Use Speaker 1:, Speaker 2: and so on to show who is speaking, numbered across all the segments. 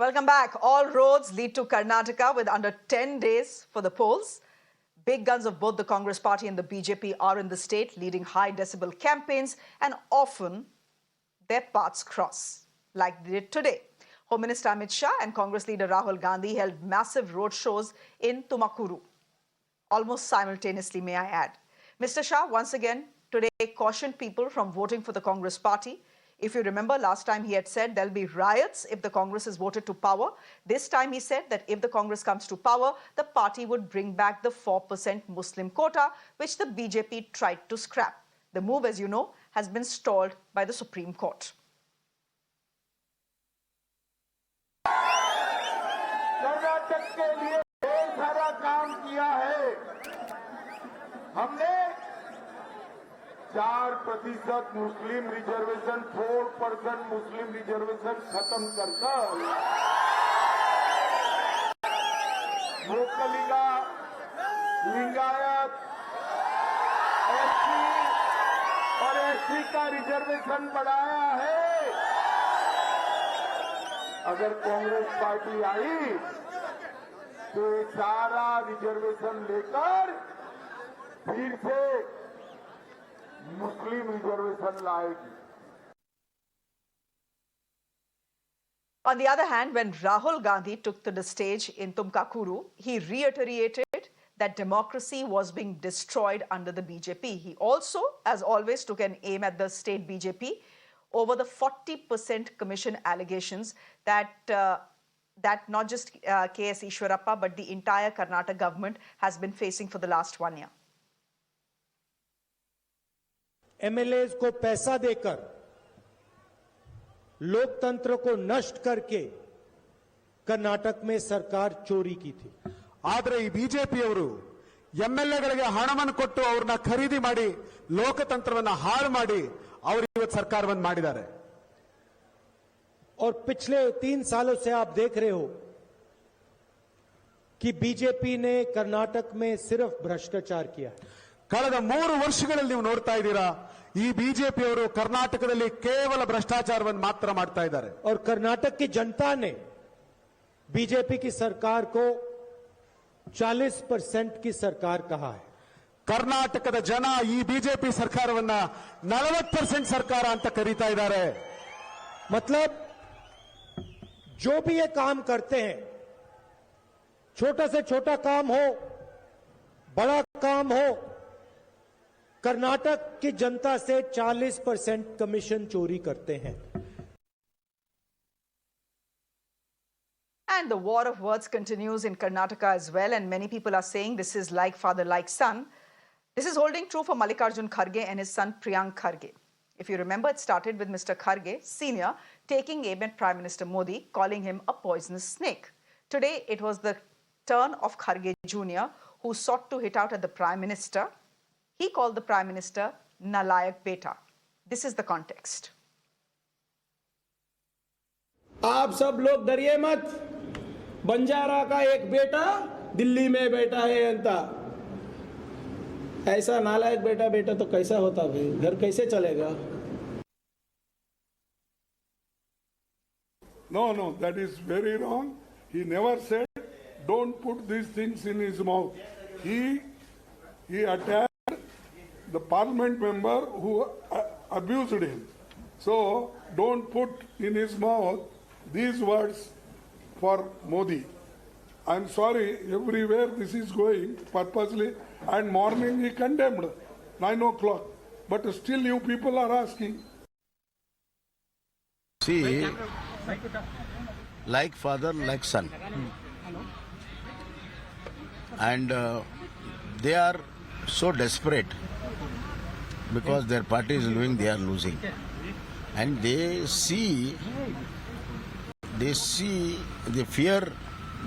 Speaker 1: Welcome back. All roads lead to Karnataka with under 10 days for the polls. Big guns of both the Congress party and the BJP are in the state, leading high decibel campaigns, and often their paths cross, like they did today. Home Minister Amit Shah and Congress leader Rahul Gandhi held massive road shows in Tumakuru, almost simultaneously, may I add. Mr. Shah once again today cautioned people from voting for the Congress party. If you remember, last time he had said there'll be riots if the Congress is voted to power. This time he said that if the Congress comes to power, the party would bring back the 4% Muslim quota, which the BJP tried to scrap. The move, as you know, has been stalled by the Supreme Court.
Speaker 2: Karnataka के लिए ढेर सारा काम किया है। हमने 4% मुस्लिम reservation, 4% मुस्लिम reservation खत्म कर लोकलिगा, लिंगायत, एससी और एसटी का रिजर्वेशन बढ़ाया है। अगर कांग्रेस पार्टी आई तो ये सारा रिजर्वेशन लेकर फिर से Muslim reservation लाएगी।
Speaker 1: On the other hand, when Rahul Gandhi took to the stage in Tumakuru, he reiterated that democracy was being destroyed under the BJP. He also, as always, took an aim at the state BJP over the 40% commission allegations that not just KS Ishwarappa but the entire Karnataka government has been facing for the last 1 year.
Speaker 3: MLAs को पैसा देकर लोकतंत्र को नष्ट करके कर्नाटक में सरकार चोरी की थी।
Speaker 4: ಆದರೆ ಈ ಬಿಜೆಪಿಯವರು ಎಂಎಲ್ಎಗಳಿಗೆ ಹಣವನ್ನು ಕೊಟ್ಟು ಅವರನ್ನ ಖರೀದಿ ಮಾಡಿ ಲೋಕತಂತ್ರವನ್ನ ಹಾಳು ಮಾಡಿ ಅವರು ಇವತ್ತು ಸರ್ಕಾರವನ್ನು ಮಾಡಿದ್ದಾರೆ।
Speaker 3: और पिछले 3 सालों से आप देख रहे हो कि बीजेपी ने कर्नाटक में सिर्फ भ्रष्टाचार किया है।
Speaker 4: ಕಳೆದ 3 ವರ್ಷಗಳಲ್ಲಿ ನೀವು ನೋಡ್ತಾ ಇದ್ದೀರಾ ಈ ಬಿಜೆಪಿಯವರು ಕರ್ನಾಟಕದಲ್ಲಿ ಕೇವಲ ಭ್ರಷ್ಟಾಚಾರವನ್ನು ಮಾತ್ರ ಮಾಡ್ತಾ ಇದ್ದಾರೆ।
Speaker 3: और कर्नाटक की जनता ने बीजेपी की सरकार को 40% की सरकार कहा है।
Speaker 4: ಕರ್ನಾಟಕದ ಜನ ಈ ಬಿಜೆಪಿ ಸರ್ಕಾರವನ್ನ 40% ಸರ್ಕಾರ ಅಂತ ಕರೀತಾ ಇದ್ದಾರೆ।
Speaker 3: मतलब जो भी ये काम करते हैं, छोटा से छोटा काम हो, बड़ा काम हो, कर्नाटक की जनता से 40% कमीशन चोरी करते हैं।
Speaker 1: And the war of words continues in Karnataka as well, and many people are saying this is like father, like son. This is holding true for Mallikarjun Kharge and his son Priyank Kharge. If you remember, it started with Mr. Kharge Sr. taking aim at Prime Minister Modi, calling him a poisonous snake. Today, it was the turn of Kharge Jr., who sought to hit out at the Prime Minister. He called the Prime Minister Nalayak Beta. This is the context.
Speaker 5: आप सब लोग डरिए मत, बंजारा का एक बेटा दिल्ली में बैठा है अंता। ऐसा नालायक बेटा तो कैसा होता भाई, घर कैसे चलेगा?
Speaker 2: No, that is very wrong. He never said, don't put these things in his mouth. He attacked the parliament member who abused him. So, don't put in his mouth these words for Modi. I'm sorry, everywhere this is going purposely, and morning he condemned 9 o'clock. But still you people are asking.
Speaker 6: See, like father, like son. And they are so desperate because their party is losing, they are losing. And they fear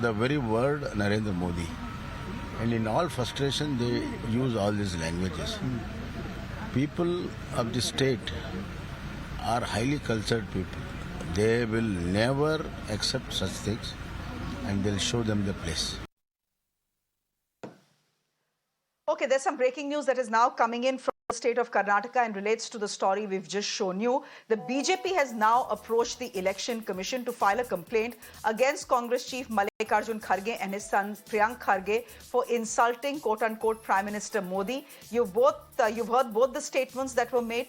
Speaker 6: the very word Narendra Modi. And in all frustration, they use all these languages. People of the state are highly cultured people. They will never accept such things, and they'll show them the place.
Speaker 1: Okay, there's some breaking news that is now coming in from state of Karnataka and relates to the story we've just shown you. The BJP has now approached the Election Commission to file a complaint against Congress chief Mallikarjun Kharge and his son Priyank Kharge for insulting quote-unquote Prime Minister Modi. You've heard both the statements that were made.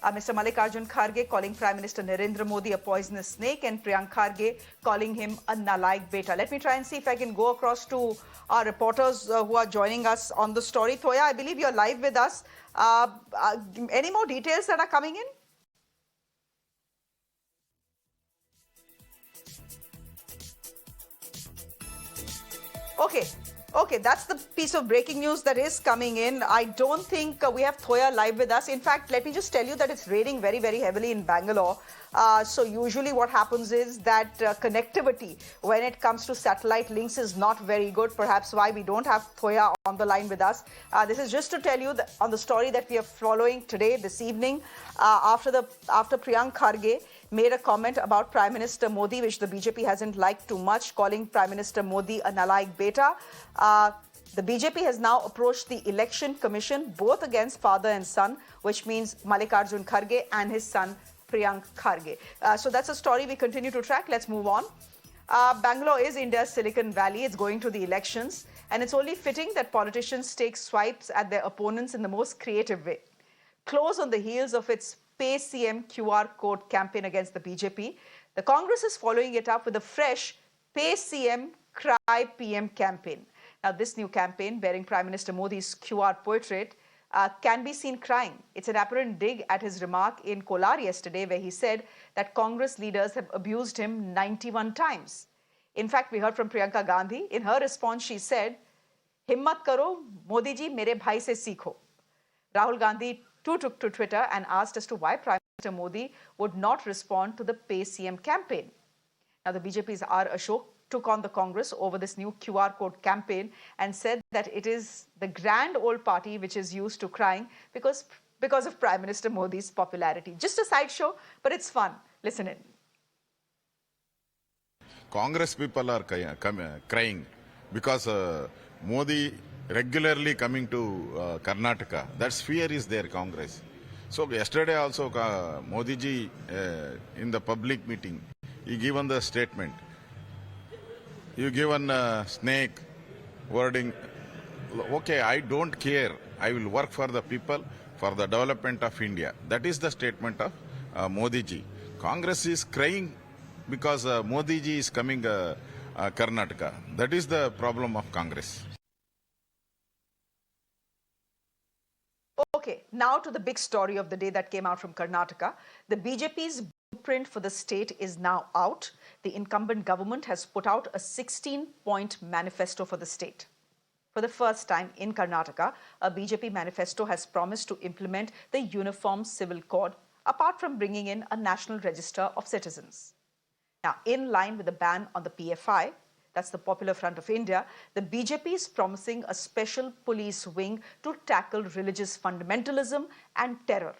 Speaker 1: Mr. Mallikarjun Kharge calling Prime Minister Narendra Modi a poisonous snake and Priyank Kharge calling him a nalaik beta. Let me try and see if I can go across to our reporters who are joining us on the story. Thoya, I believe you're live with us. Any more details that are coming in? Okay, that's the piece of breaking news that is coming in. I don't think we have Thoya live with us. In fact, let me just tell you that it's raining very, very heavily in Bangalore. So usually what happens is that connectivity when it comes to satellite links is not very good. Perhaps why we don't have Thoya on the line with us. This is just to tell you that on the story that we are following today, this evening, after Priyank Kharge made a comment about Prime Minister Modi, which the BJP hasn't liked too much, calling Prime Minister Modi a nalaik beta. The BJP has now approached the Election Commission, both against father and son, which means Mallikarjun Kharge and his son Priyank Kharge. So that's a story we continue to track. Let's move on. Bangalore is India's Silicon Valley. It's going to the elections, and it's only fitting that politicians take swipes at their opponents in the most creative way. Close on the heels of its Pay CM QR code campaign against the BJP, the Congress is following it up with a fresh Pay CM Cry PM campaign. Now, this new campaign, bearing Prime Minister Modi's QR portrait, can be seen crying. It's an apparent dig at his remark in Kolar yesterday, where he said that Congress leaders have abused him 91 times. In fact, we heard from Priyanka Gandhi. In her response, she said, "Himmat karo, Modi ji, mere bhai se sikho." Rahul Gandhi too took to Twitter and asked as to why Prime Minister Modi would not respond to the Pay CM campaign. Now, the BJP's R. Ashok took on the Congress over this new QR code campaign and said that it is the grand old party which is used to crying because of Prime Minister Modi's popularity. Just a sideshow, but it's fun. Listen in.
Speaker 7: Congress people are crying because Modi regularly coming to Karnataka. That fear is there, Congress. So yesterday also Modi ji in the public meeting, he given the statement. You given snake wording. Okay, I don't care. I will work for the people, for the development of India. That is the statement of Modi ji. Congress is crying because Modi ji is coming Karnataka. That is the problem of Congress.
Speaker 1: Okay, now to the big story of the day that came out from Karnataka. The BJP's blueprint for the state is now out. The incumbent government has put out a 16-point manifesto for the state. For the first time in Karnataka, a BJP manifesto has promised to implement the Uniform Civil Code, apart from bringing in a national register of citizens. Now, in line with the ban on the PFI, that's the Popular Front of India, the BJP is promising a special police wing to tackle religious fundamentalism and terror.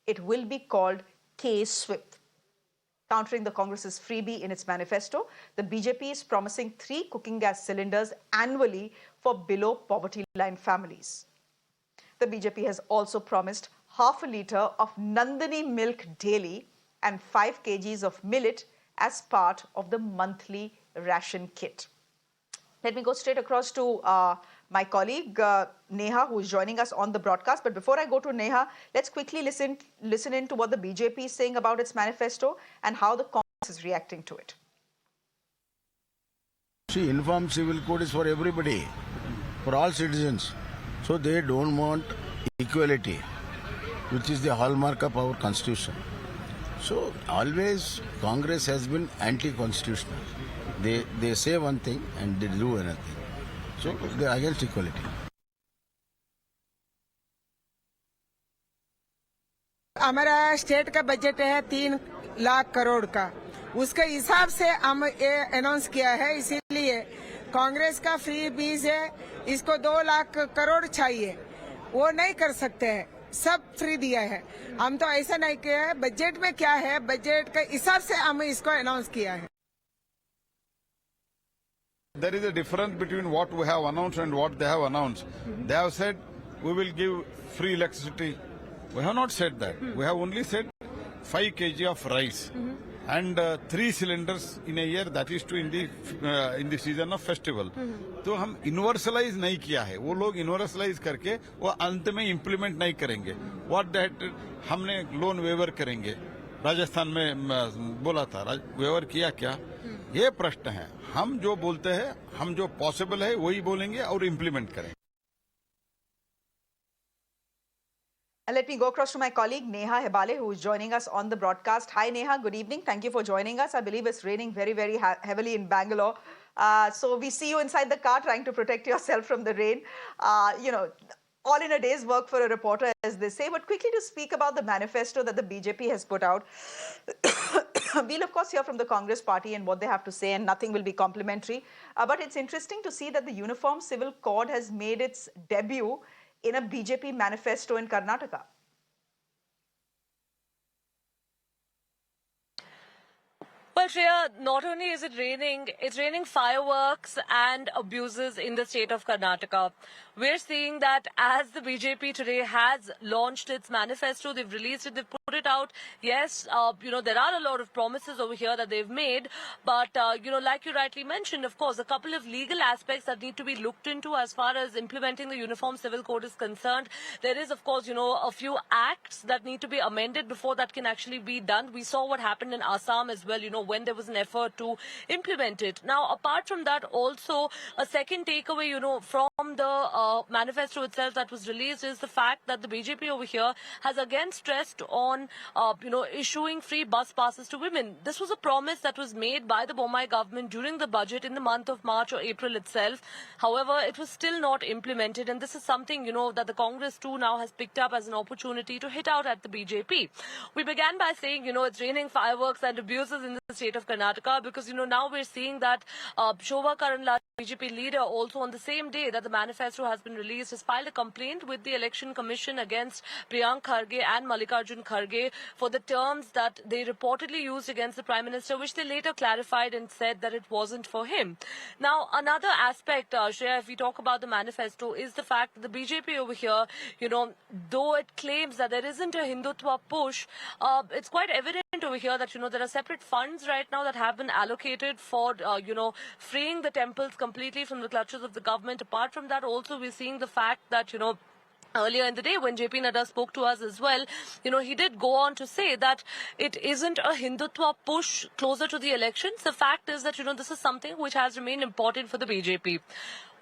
Speaker 1: It will be called K-SWIP. Countering the Congress's freebie in its manifesto, the BJP is promising 3 cooking gas cylinders annually for below poverty line families. The BJP has also promised half a litre of Nandini milk daily and 5 kgs of millet as part of the monthly ration kit. Let me go straight across to my colleague Neha, who is joining us on the broadcast. But before I go to Neha, let's quickly listen in to what the BJP is saying about its manifesto and how the Congress is reacting to it.
Speaker 6: See, Uniform Civil Code is for everybody, for all citizens. So they don't want equality, which is the hallmark of our constitution. So always Congress has been anti-constitutional. They say one thing and they do another. So they are against equality.
Speaker 8: हमारा state का budget है 3 लाख करोड़ का, उसके हिसाब से हम ये announce किया है. इसीलिए कांग्रेस का फ्री बीज है, इसको 2 लाख करोड़ चाहिए, वो नहीं कर सकते हैं. सब फ्री दिया है. हम तो ऐसा नहीं किया है. बजट में क्या है, बजट के हिसाब से हम इसको अनाउंस किया है.
Speaker 7: There is a difference between what we have announced and what they have announced. They have said we will give free electricity
Speaker 9: We have not said that. We have only said 5 kg of rice and 3 cylinders in a year, that is to in the season of festival. तो हम इन्वर्सलाइज नहीं किया है, वो लोग इन्वर्सलाइज करके वो अंत में इम्प्लीमेंट नहीं करेंगे. व्हाट दैट हमने लोन वेवर करेंगे, राजस्थान में बोला था, वेवर किया क्या, ये प्रश्न है. हम जो बोलते हैं, हम जो पॉसिबल है वही बोलेंगे और इम्प्लीमेंट करेंगे.
Speaker 1: And let me go across to my colleague Neha Hebale, who is joining us on the broadcast. Hi Neha, good evening. Thank you for joining us. I believe it's raining very, very heavily in Bangalore. So we see you inside the car trying to protect yourself from the rain. You know, all in a day's work for a reporter, as they say. But quickly to speak about the manifesto that the BJP has put out. We'll of course hear from the Congress party and what they have to say, and nothing will be complimentary. But it's interesting to see that the Uniform Civil Code has made its debut in a BJP manifesto in Karnataka.
Speaker 10: Well, Shreya, not only is it raining, it's raining fireworks and abuses in the state of Karnataka. We're seeing that as the BJP today has launched its manifesto, they've released it, they've put it out. Yes, you know, there are a lot of promises over here that they've made, but, you know, like you rightly mentioned, of course, a couple of legal aspects that need to be looked into as far as implementing the Uniform Civil Code is concerned. There is, of course, you know, a few acts that need to be amended before that can actually be done. We saw what happened in Assam as well, you know, when there was an effort to implement it. Now, apart from that, also a second takeaway, you know, from the manifesto itself that was released is the fact that the BJP over here has again stressed on, you know, issuing free bus passes to women. This was a promise that was made by the Bommai government during the budget in the month of March or April itself. However, it was still not implemented, and this is something, you know, that the Congress too now has picked up as an opportunity to hit out at the BJP. We began by saying, you know, it's raining fireworks and abuses in the state of Karnataka because, you know, now we're seeing that Shobha Karanlal, BJP leader, also on the same day that the manifesto has been released, has filed a complaint with the Election Commission against Priyank Kharge and Mallikarjun Kharge for the terms that they reportedly used against the Prime Minister, which they later clarified and said that it wasn't for him. Now, another aspect, Shreya, if we talk about the manifesto, is the fact that the BJP over here, you know, though it claims that there isn't a Hindutva push, it's quite evident over here that, you know, there are separate funds right now that have been allocated for, you know, freeing the temples completely from the clutches of the government. Apart from that, also we're seeing the fact that, you know, earlier in the day when JP Nadda spoke to us as well, you know, he did go on to say that it isn't a Hindutva push closer to the elections. The fact is that, you know, this is something which has remained important for the BJP.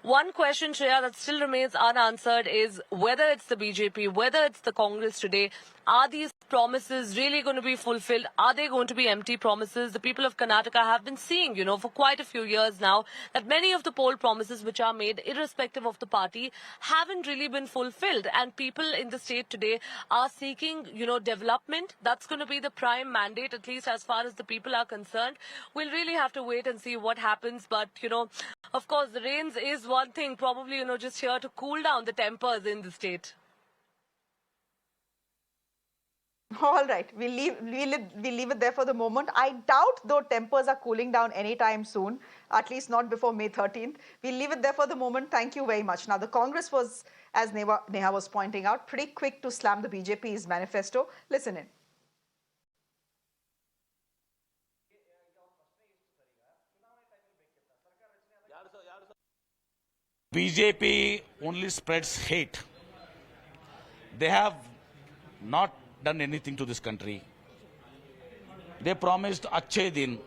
Speaker 10: One question, Shreya, that still remains unanswered is whether it's the BJP, whether it's the Congress today, are these promises really going to be fulfilled? Are they going to be empty promises? The people of Karnataka have been seeing, you know, for quite a few years now that many of the poll promises which are made, irrespective of the party, haven't really been fulfilled. And people in the state today are seeking, you know, development. That's going to be the prime mandate, at least as far as the people are concerned. We'll really have to wait and see what happens. But, you know, of course, the rains is one thing, probably, you know, just here to cool down the tempers in the state.
Speaker 1: All right, we'll leave it there for the moment. I doubt though tempers are cooling down anytime soon, at least not before May 13th. We'll leave it there for the moment. Thank you very much. Now, the Congress was, as Neha was pointing out, pretty quick to slam the BJP's manifesto. Listen in.
Speaker 11: BJP only spreads hate. They have not done anything to this country. They promised Achhe Din,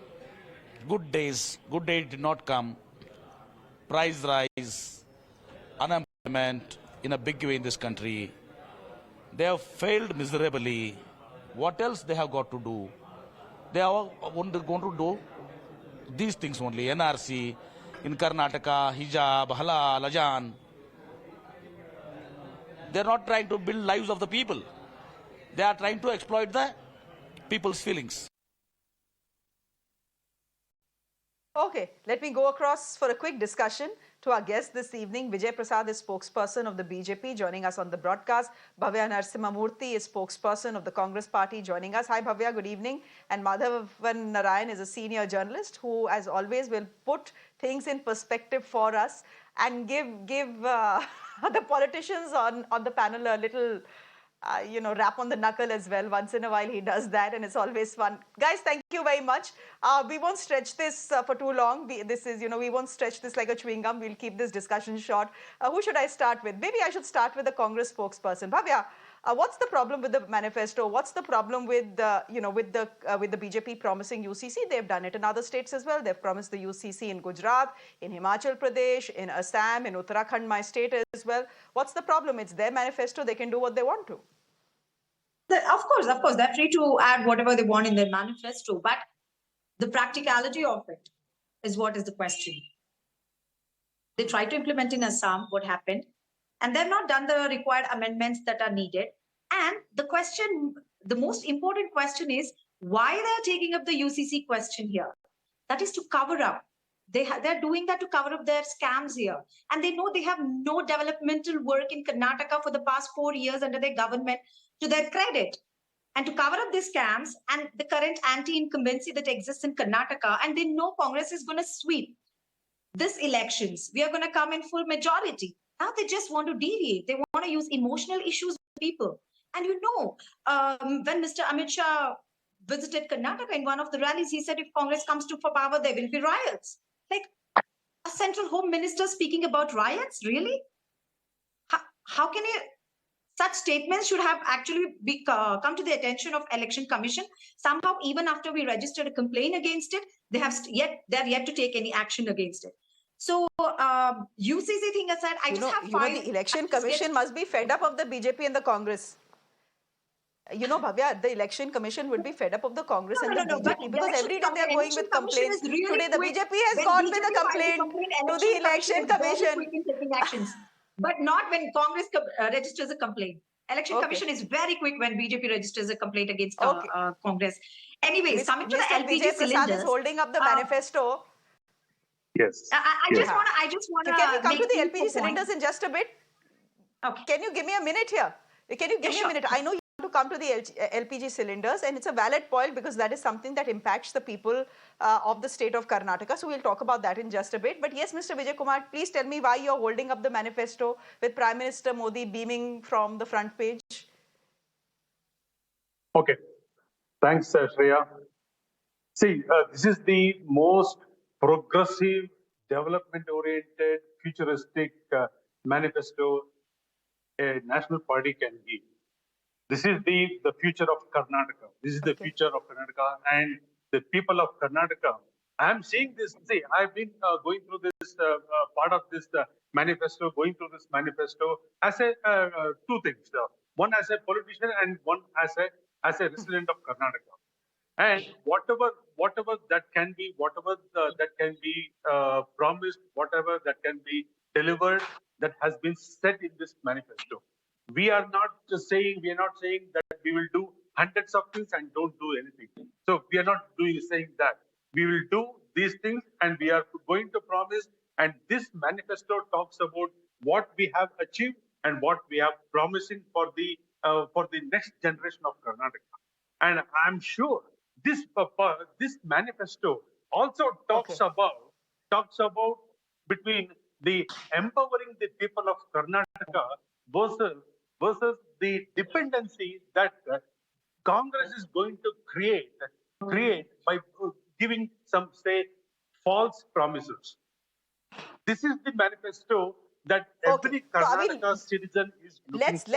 Speaker 11: good days. Good day did not come. Price rise, unemployment in a big way in this country. They have failed miserably. What else they have got to do? They are going to do these things only. NRC, in Karnataka, hijab, halal, ajan. They are not trying to build lives of the people. They are trying to exploit the people's feelings.
Speaker 1: Okay, let me go across for a quick discussion to our guest this evening. Vijay Prasad is spokesperson of the BJP, joining us on the broadcast. Bhavya Narasimhamurthy is spokesperson of the Congress party, joining us. Hi Bhavya, good evening. And Madhavan Narayan is a senior journalist who, as always, will put things in perspective for us and give the politicians on the panel a little rap on the knuckle as well. Once in a while he does that and it's always fun. Guys, thank you very much. We won't stretch this for too long. We won't stretch this like a chewing gum. We'll keep this discussion short. Who should I start with? Maybe I should start with the Congress spokesperson. Bhavya, what's the problem with the manifesto? What's the problem with the BJP promising UCC? They've done it in other states as well. They've promised the UCC in Gujarat, in Himachal Pradesh, in Assam, in Uttarakhand, my state as well. What's the problem? It's their manifesto. They can do what they want to.
Speaker 12: Of course, they're free to add whatever they want in their manifesto, but the practicality of it is what is the question. They tried to implement in Assam what happened, and they've not done the required amendments that are needed. And the most important question is why they're taking up the UCC question here. That is to cover up. They're doing that to cover up their scams here. And they know they have no developmental work in Karnataka for the past 4 years under their government, to their credit. And to cover up these scams and the current anti-incumbency that exists in Karnataka, and they know Congress is going to sweep these elections. We are going to come in full majority. Now they just want to deviate. They want to use emotional issues with people. And when Mr. Amit Shah visited Karnataka in one of the rallies, he said if Congress comes to power, there will be riots. Like a central home minister speaking about riots, really? How can you... Such statements should have actually come to the attention of Election Commission. Somehow, even after we registered a complaint against it, they're yet to take any action against it. So, UCC thing aside,
Speaker 1: the Election Commission must be fed up of the BJP and the Congress. Bhavya, the Election Commission would be fed up of the Congress and the BJP because every day they are going with complaints. Today, the BJP has gone with a complaint to the Election Commission.
Speaker 12: But not when Congress registers a complaint. Election Commission is very quick when BJP registers a complaint against Congress. Anyways, coming to the LPG cylinders,
Speaker 1: is holding up the manifesto.
Speaker 13: Yes.
Speaker 12: I just want to.
Speaker 1: Can we come to the LPG cylinders in just a bit?
Speaker 12: Okay.
Speaker 1: Can you give me a minute here? Can you give me a minute? I know you want to come to the LPG cylinders, and it's a valid point because that is something that impacts the people of the state of Karnataka. So we'll talk about that in just a bit. But yes, Mr. Vijay Kumar, please tell me why you're holding up the manifesto with Prime Minister Modi beaming from the front page.
Speaker 13: Okay. Thanks, Shreya. See, this is the most progressive, development-oriented, futuristic manifesto a national party can give. This is the future of Karnataka. This is the future of Karnataka and the people of Karnataka. I'm seeing this. See, I've been going through this part of this manifesto, going through this manifesto as a two things. One as a politician and one as a resident of Karnataka. And whatever that can be, that can be promised, whatever that can be delivered, that has been said in this manifesto. We are not saying that we will do hundreds of things and don't do anything. So we are not saying that. We will do these things and we are going to promise. And this manifesto talks about what we have achieved and what we are promising for the next generation of Karnataka. And I'm sure this manifesto also talks about between the empowering the people of Karnataka versus the dependency that Congress is going to create by giving some, say, false promises. This is the manifesto that every Karnataka citizen is looking for.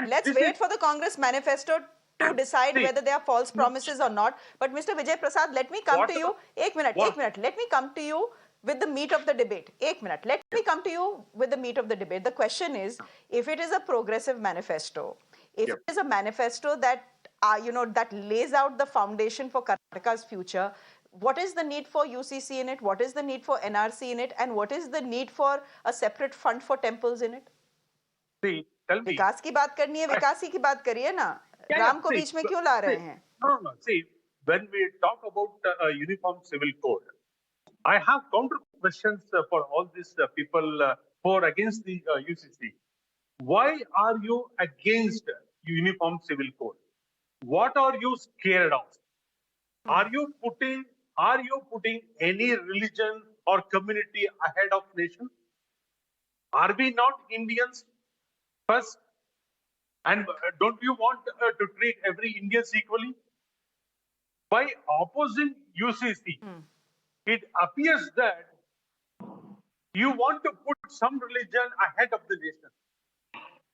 Speaker 1: Let's wait for the Congress manifesto to decide whether there are false promises or not. But Mr. Vijay Prasad, let me come to you. Ek minute. Let me come to you with the meat of the debate. Let me come to you with the meat of the debate. The question is, if it is a progressive manifesto, if it is a manifesto that that lays out the foundation for Karnataka's future, what is the need for UCC in it? What is the need for NRC in it? And what is the need for a separate fund for temples in it?
Speaker 13: See, tell me.
Speaker 1: विकास की बात करनी है, विकास ही की बात करिए ना. राम को बीच में क्यों ला रहे हैं?
Speaker 13: No. See, when we talk about a uniform civil code, I have counter questions for all these people who are against the UCC. Why are you against uniform civil code? What are you scared of? Are you putting any religion or community ahead of nation? Are we not Indians first? And don't you want to treat every Indian equally? By opposing UCC, it appears that you want to put some religion ahead of the nation.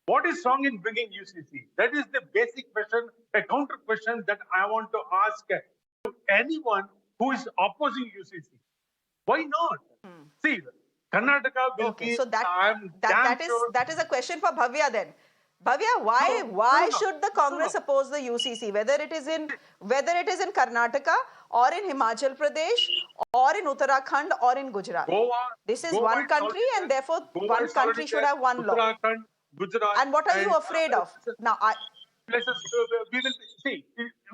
Speaker 13: What is wrong in bringing UCC? That is the basic question, a counter question that I want to ask to anyone who is opposing UCC. Why not? See, Karnataka will
Speaker 1: Okay,
Speaker 13: be.
Speaker 1: so
Speaker 13: sure.
Speaker 1: that is a question for Bhavya then. Bhavya, why should the Congress oppose the UCC? Whether it is in Karnataka or in Himachal Pradesh or in Uttarakhand or in Gujarat. This is one country, and therefore one country should have one law.
Speaker 13: Uttarakhand, Gujarat.
Speaker 1: And what are you afraid of? Now,
Speaker 13: places we will see.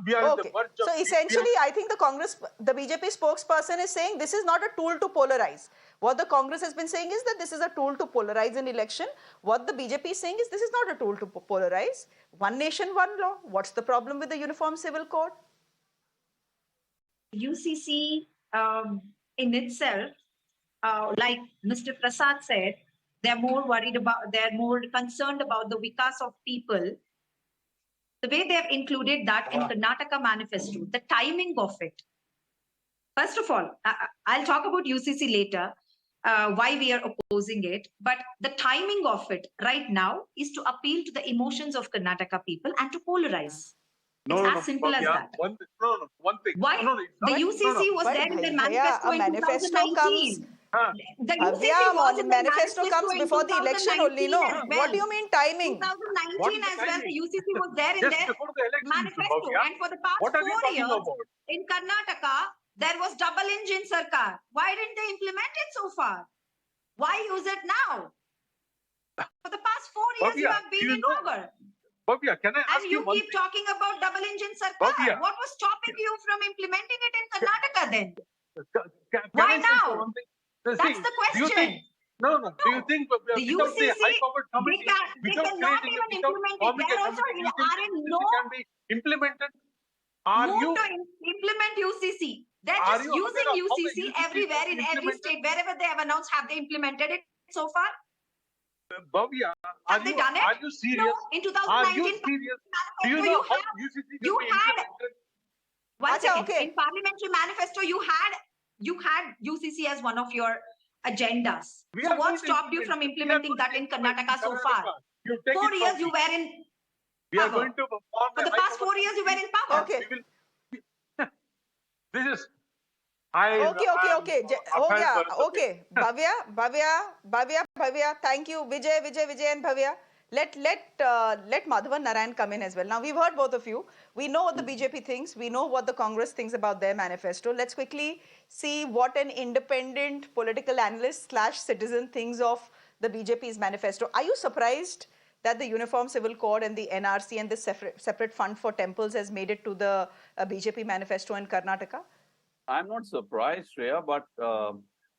Speaker 13: We are in the verge of.
Speaker 1: So essentially, I think the BJP spokesperson is saying this is not a tool to polarize. What the Congress has been saying is that this is a tool to polarize an election. What the BJP is saying is this is not a tool to polarize. One nation, one law. What's the problem with the Uniform Civil Code?
Speaker 12: UCC in itself, like Mr. Prasad said, they're more concerned about the vikas of people. The way they have included that in Karnataka Manifesto, the timing of it. First of all, I'll talk about UCC later, why we are opposing it. But the timing of it right now is to appeal to the emotions of Karnataka people and to polarize. It's as simple as that.
Speaker 13: One thing.
Speaker 12: Why? The UCC was there in the manifesto in 2019. The UCC was in the
Speaker 1: manifesto comes before the election only, no?
Speaker 12: Well.
Speaker 1: What do you mean timing?
Speaker 12: 2019 as well, the UCC was there in their manifesto. And for the past 4 years, in Karnataka, there was double engine sarkar. Why didn't they implement it so far? Why use it now? For the past 4 years, you have been in power.
Speaker 13: Bhavya, can I ask
Speaker 12: and you
Speaker 13: one
Speaker 12: keep
Speaker 13: thing?
Speaker 12: talking about double engine sarkar.
Speaker 13: Bhavya.
Speaker 12: What was stopping you from implementing it in Karnataka then?
Speaker 13: Can
Speaker 12: Why
Speaker 13: I say
Speaker 12: now?
Speaker 13: one thing?
Speaker 12: That's the question.
Speaker 13: Do you think
Speaker 12: The
Speaker 13: without
Speaker 12: UCC,
Speaker 13: the high powered committee,
Speaker 12: they cannot even implement it. They are also are in no
Speaker 13: can be implemented? Are
Speaker 12: mood
Speaker 13: you
Speaker 12: to implement UCC. They're
Speaker 13: Are
Speaker 12: just
Speaker 13: you
Speaker 12: using
Speaker 13: aware of how the
Speaker 12: UCC
Speaker 13: UCC
Speaker 12: everywhere
Speaker 13: is
Speaker 12: in every
Speaker 13: implemented?
Speaker 12: state. Wherever they have announced, have they implemented it so far?
Speaker 13: Bhavya,
Speaker 12: Have they done it?
Speaker 13: Are you serious?
Speaker 12: No, in 2019,
Speaker 13: Are you serious? Do you know how UCC
Speaker 12: you
Speaker 13: will be
Speaker 12: had
Speaker 13: implemented?
Speaker 12: one second.
Speaker 1: okay.
Speaker 12: In parliamentary manifesto, you had UCC as one of your agendas.
Speaker 13: We
Speaker 12: So
Speaker 13: are
Speaker 12: what
Speaker 13: going to
Speaker 12: stopped you from
Speaker 13: implement-
Speaker 12: implementing
Speaker 13: we are
Speaker 12: that in
Speaker 13: going to
Speaker 12: Karnataka so
Speaker 13: implement
Speaker 12: far?
Speaker 13: You take
Speaker 12: 4
Speaker 13: it
Speaker 12: years
Speaker 13: from
Speaker 12: you
Speaker 13: me.
Speaker 12: were in
Speaker 13: We are
Speaker 12: power.
Speaker 13: going to form
Speaker 12: For
Speaker 13: a
Speaker 12: the
Speaker 13: high
Speaker 12: past 4 years you were in power.
Speaker 1: Okay.
Speaker 13: This is I.
Speaker 1: Okay. हो गया. Okay. Bhavya. Thank you. Vijay and Bhavya. Let Madhavan Narayan come in as well. Now, we've heard both of you. We know what the BJP thinks. We know what the Congress thinks about their manifesto. Let's quickly see what an independent political analyst / citizen thinks of the BJP's manifesto. Are you surprised that the Uniform Civil Code and the NRC and the separate fund for temples has made it to the BJP manifesto in Karnataka?
Speaker 14: I'm not surprised, Shreya, but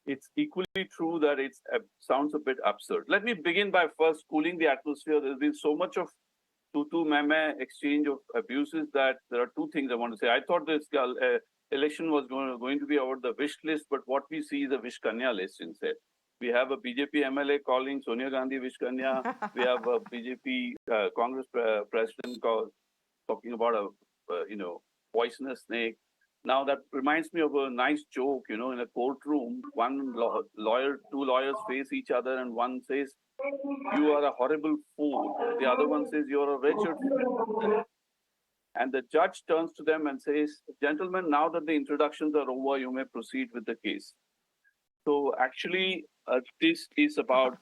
Speaker 14: it's equally true that it sounds a bit absurd. Let me begin by first cooling the atmosphere. There's been so much of tutu meme exchange of abuses that there are two things I want to say. I thought this election was going to be about the wish list, but what we see is a wish kanya list instead. We have a BJP MLA calling Sonia Gandhi wish kanya. We have a BJP Congress president talking about a poisonous snake. Now that reminds me of a nice joke, in a courtroom, two lawyers face each other and one says, "You are a horrible fool." The other one says, "You're a wretched fool." And the judge turns to them and says, "Gentlemen, now that the introductions are over, you may proceed with the case." So actually, this is about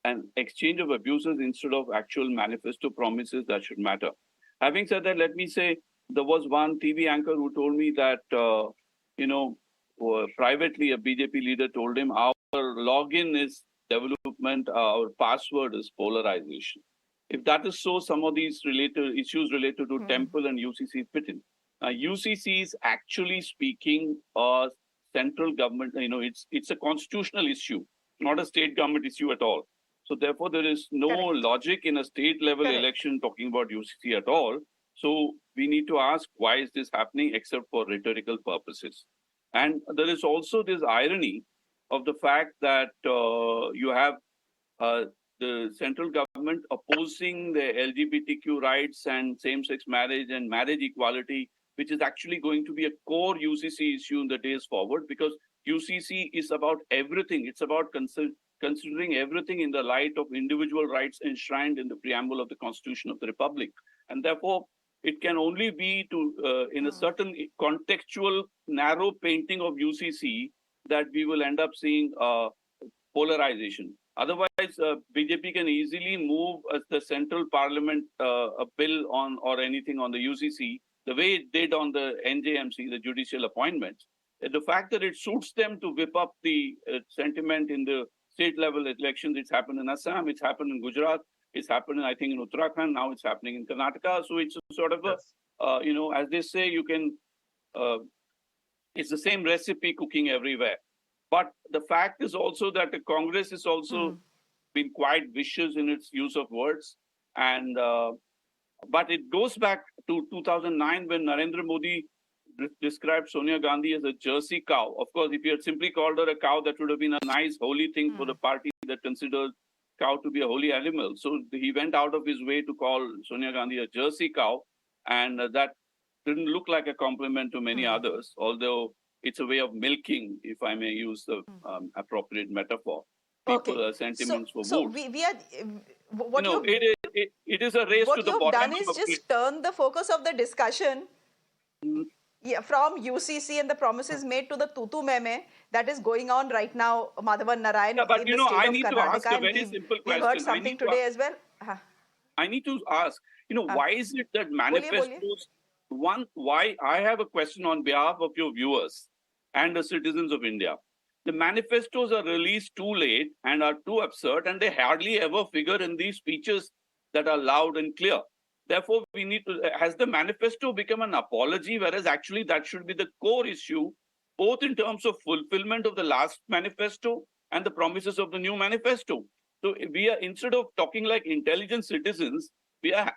Speaker 14: an exchange of abuses instead of actual manifesto promises that should matter. Having said that, let me say, there was one TV anchor who told me that, privately a BJP leader told him, our login is development, our password is polarization. If that is so, some of these issues related to temple and UCC fit in. UCC is actually speaking central government, it's a constitutional issue, not a state government issue at all. So therefore, there is no logic in a state level election talking about UCC at all. So we need to ask, why is this happening except for rhetorical purposes? And there is also this irony of the fact that you have the central government opposing the LGBTQ rights and same-sex marriage and marriage equality, which is actually going to be a core UCC issue in the days forward, because UCC is about everything. It's about considering everything in the light of individual rights enshrined in the preamble of the Constitution of the Republic. And therefore, it can only be to in a certain contextual, narrow painting of UCC that we will end up seeing polarization. Otherwise, BJP can easily move the central parliament a bill on or anything on the UCC the way it did on the NJMC, the judicial appointments. The fact that it suits them to whip up the sentiment in the state level elections, it's happened in Assam, it's happened in Gujarat, it's happened, I think, in Uttarakhand, now it's happening in Karnataka. So it's sort of a, you know, as they say, you can, it's the same recipe cooking everywhere. But the fact is also that the Congress has also been quite vicious in its use of words. And but it goes back to 2009 when Narendra Modi described Sonia Gandhi as a Jersey cow. Of course, if he had simply called her a cow, that would have been a nice, holy thing for the party that considered cow to be a holy animal. So he went out of his way to call Sonia Gandhi a Jersey cow. And that didn't look like a compliment to many others, although it's a way of milking, if I may use the appropriate metaphor, people sentiments for votes.
Speaker 1: So we are, what
Speaker 14: you know, it is a race to the bottom.
Speaker 1: What you've done is just turn the focus of the discussion from UCC and the promises made to the tutu meme that is going on right now, Madhavan Narayan,
Speaker 14: but
Speaker 1: in
Speaker 14: you
Speaker 1: the
Speaker 14: know,
Speaker 1: state
Speaker 14: I
Speaker 1: of
Speaker 14: need
Speaker 1: Karnataka.
Speaker 14: to ask a very simple question.
Speaker 1: We heard something today as well.
Speaker 14: I need to ask, you know, why is it that manifestos, why I have a question on behalf of your viewers and the citizens of India. The manifestos are released too late and are too absurd, and they hardly ever figure in these speeches that are loud and clear. Therefore, we need to, has the manifesto become an apology, whereas actually that should be the core issue, both in terms of fulfillment of the last manifesto and the promises of the new manifesto. So we are, instead of talking like intelligent citizens, we are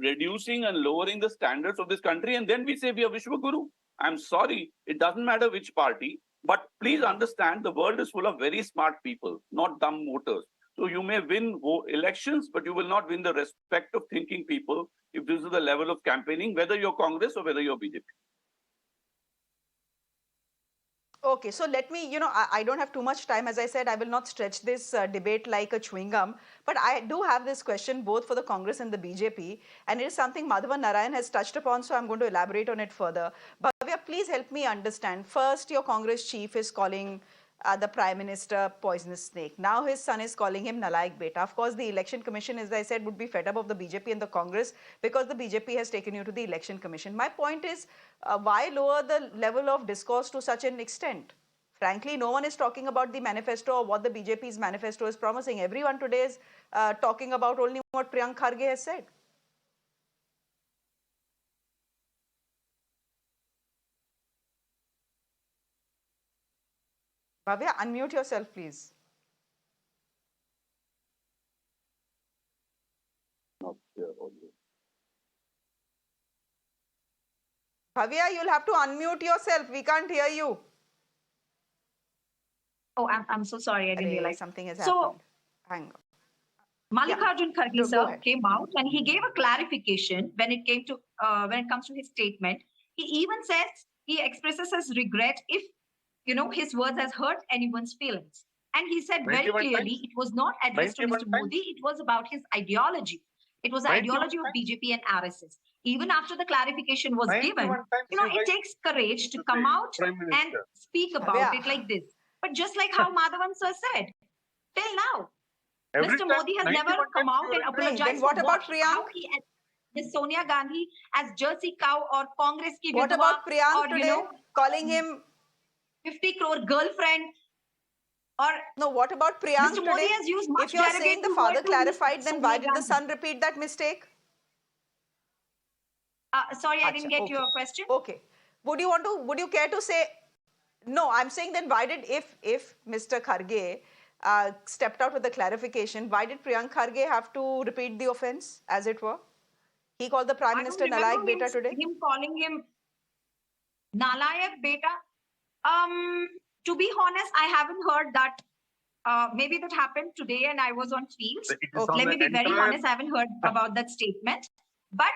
Speaker 14: reducing and lowering the standards of this country, and then we say we are Vishwaguru. I'm sorry, it doesn't matter which party, but please understand the world is full of very smart people, not dumb voters. So you may win elections, but you will not win the respect of thinking people if this is the level of campaigning, whether you're Congress or whether you're BJP.
Speaker 1: Okay, so let me, you know, I don't have too much time. As I said, I will not stretch this debate like a chewing gum. But I do have this question both for the Congress and the BJP. And it is something Madhavan Narayan has touched upon, so I'm going to elaborate on it further. Bhavya, please help me understand. First, your Congress chief is calling the Prime Minister poisonous snake. Now his son is calling him Nalayak Beta. Of course, the Election Commission, as I said, would be fed up of the BJP and the Congress because the BJP has taken you to the Election Commission. My point is, why lower the level of discourse to such an extent? Frankly, no one is talking about the manifesto or what the BJP's manifesto is promising. Everyone today is talking about only what Priyank Kharge has said. Bhavya, unmute yourself, please. Bhavya, you'll have to unmute yourself. We can't hear you.
Speaker 12: Oh, I'm so sorry. I didn't realize.
Speaker 1: Something has happened. Hang on.
Speaker 12: Mallikarjun Kharge sir came out and he gave a clarification when it comes to his statement. He even says he expresses his regret if, you know, his words has hurt anyone's feelings. And he said very clearly it was not addressed to Mr. Modi. It was about his ideology. It was the ideology of BJP and RSS. Even after the clarification was given, you know, it takes courage to come out and speak about it like this. But just like how Madhavan sir said, till now, Mr. Modi has never come out and apologized.
Speaker 1: Then what about Priyank?
Speaker 12: Miss Sonia Gandhi as Jersey cow or Congress ki
Speaker 1: What about Priyank or, today, you know, calling him
Speaker 12: 50 crore girlfriend? Or
Speaker 1: no, what about Priyank
Speaker 12: Mr. Modi
Speaker 1: today?
Speaker 12: has used much
Speaker 1: if you're saying the father clarified, then why did the son repeat that mistake?
Speaker 12: Sorry, I didn't get your question.
Speaker 1: Okay. Would you care to say? No, I'm saying then why did, if Mr. Kharge stepped out with the clarification, why did Priyank Kharge have to repeat the offense, as it were? He called the Prime Minister Nalayak Beta today.
Speaker 12: Him calling him Nalayak Beta. To be honest, I haven't heard that maybe that happened today and I was on field.
Speaker 13: Okay.
Speaker 12: Let me be very honest, I haven't heard about that statement. But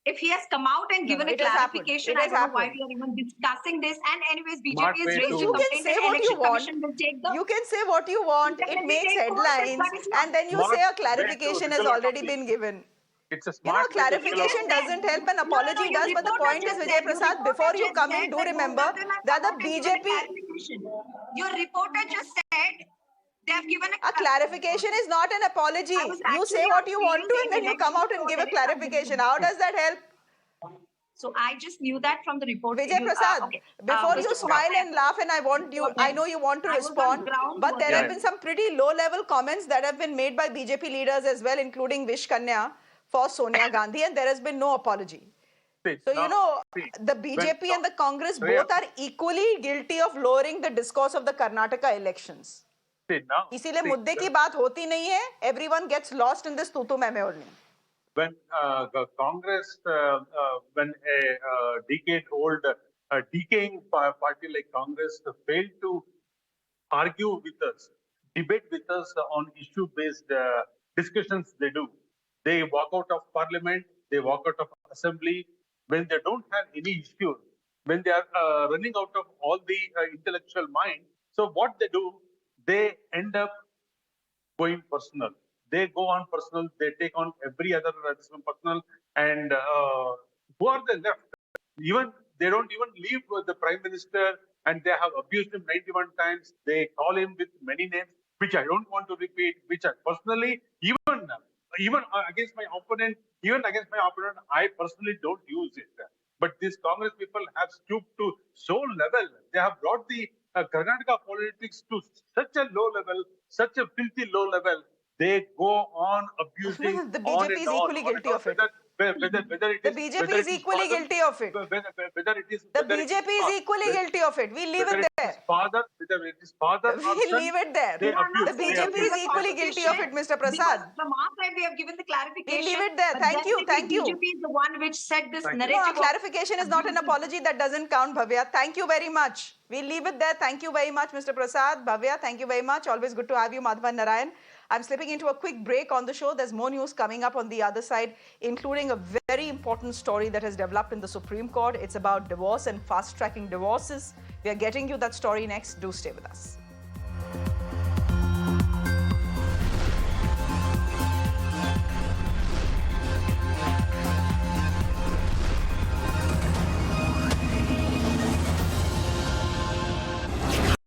Speaker 12: if he has come out and given a clarification, I don't know why we are even discussing this. And anyways, BJP is raised
Speaker 1: You can say what you want. You can say what you want. It makes headlines, and then you say a clarification has already been given.
Speaker 13: It's a
Speaker 1: You know, clarification doesn't help, an apology does, but the point is, Vijay Prasad, before you come in, do remember that the BJP...
Speaker 12: Your reporter just said they have given
Speaker 1: a clarification is not an apology. You say what you want to and then you come out and give a clarification. How does that help?
Speaker 12: So I just knew that from the report.
Speaker 1: Vijay Prasad, before you smile and laugh, and I know you want to respond, but there have been some pretty low-level comments that have been made by BJP leaders as well, including Vish Kanya for Sonia Gandhi, and there has been no apology. So, you know, the BJP and the Congress both are equally guilty of lowering the discourse of the Karnataka elections. इसीलिए मुद्दे की बात होती नहीं है. Everyone gets lost in this tutu meme only.
Speaker 13: When the Congress, when a decade-old, decaying party like Congress failed to argue with us, debate with us on issue-based discussions, they walk out of Parliament, they walk out of Assembly. When they don't have any issue, when they are running out of all the intellectual mind, so what they do, they end up going personal. They go on personal, they take on every other personal, and who are they left? Even they don't even leave the Prime Minister, and they have abused him 91 times. They call him with many names, which I don't want to repeat, which I personally, even against my opponent, I personally don't use it. But these Congress people have stooped to so level. They have brought the Karnataka politics to such a low level, such a filthy low level. They go on abusing.
Speaker 1: The BJP is equally guilty of it. The BJP is equally guilty of it. The BJP is equally guilty of it. We leave it there. We leave it there. The BJP is equally guilty of it, Mr. Prasad.
Speaker 12: From our side, we have given the clarification.
Speaker 1: We leave it there. Thank you. Thank you.
Speaker 12: BJP is the one which said this narrative.
Speaker 1: No, clarification is not an apology. That doesn't count, Bhavya. Thank you very much. We'll leave it there. Thank you very much, Mr. Prasad. Bhavya, thank you very much. Always good to have you, Madhavan Narayan. I'm slipping into a quick break on the show. There's more news coming up on the other side, including a very important story that has developed in the Supreme Court. It's about divorce and fast-tracking divorces. We are getting you that story next. Do stay with us.